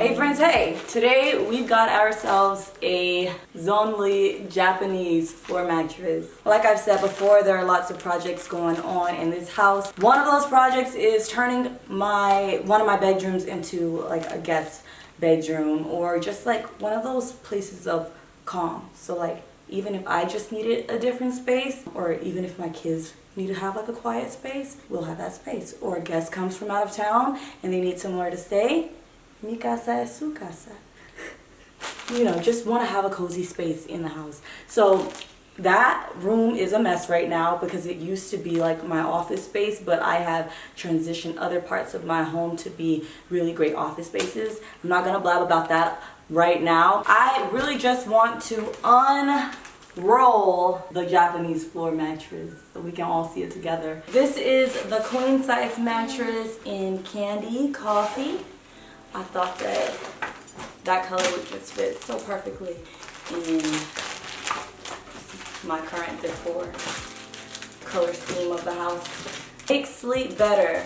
Hey friends, hey! Today we got ourselves a Zonli Japanese floor mattress. Like I've said before, there are lots of projects going on in this house. One of those projects is turning one of my bedrooms into like a guest bedroom, or just like one of those places of calm. So like even if I just needed a different space, or even if my kids need to have like a quiet space, we'll have that space. Or a guest comes from out of town and they need somewhere to stay, mi casa es su casa. You know, just want to have a cozy space in the house. So that room is a mess right now because it used to be like my office space, but I have transitioned other parts of my home to be really great office spaces. I'm not gonna blab about that right now. I really just want to unroll the Japanese floor mattress so we can all see it together. This is the queen size mattress in candy coffee. I thought that color would just fit so perfectly in my current decor color scheme of the house. Make sleep better.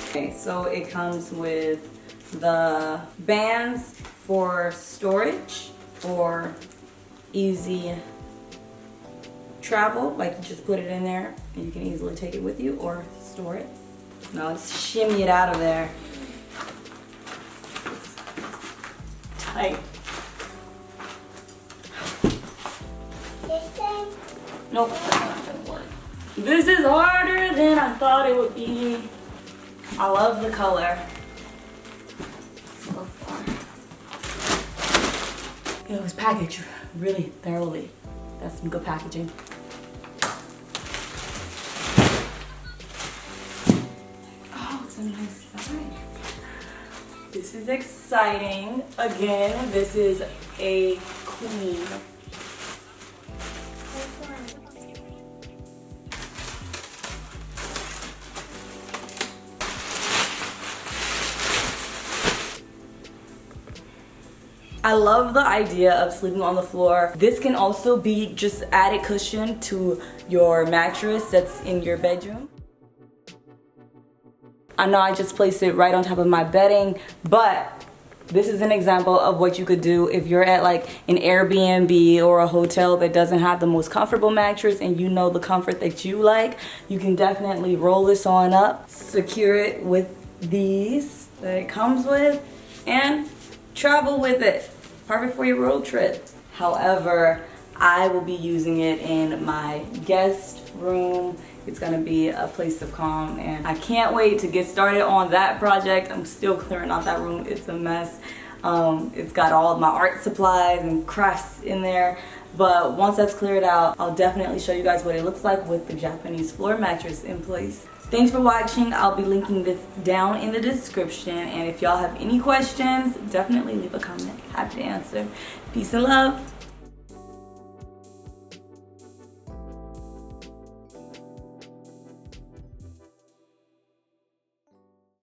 Okay, so it comes with the bands for storage for easy travel. Like you just put it in there and you can easily take it with you or store it. Now let's shimmy it out of there. It's tight. Nope, that's not gonna work. This is harder than I thought it would be. I love the color so far. It was packaged really thoroughly. That's some good packaging. Oh, it's a nice size. This is exciting. Again, this is a queen. I love the idea of sleeping on the floor. This can also be just added cushion to your mattress that's in your bedroom. I know I just placed it right on top of my bedding, but this is an example of what you could do if you're at like an Airbnb or a hotel that doesn't have the most comfortable mattress and you know the comfort that you like. You can definitely roll this on up, secure it with these that it comes with, and travel with it. Perfect for your road trip. However, I will be using it in my guest room. It's gonna be a place of calm, and I can't wait to get started on that project. I'm still clearing out that room. It's a mess. It's got all of my art supplies and crafts in there. But once that's cleared out, I'll definitely show you guys what it looks like with the Japanese floor mattress in place. Thanks for watching. I'll be linking this down in the description. And if y'all have any questions, definitely leave a comment. Happy to answer. Peace and love.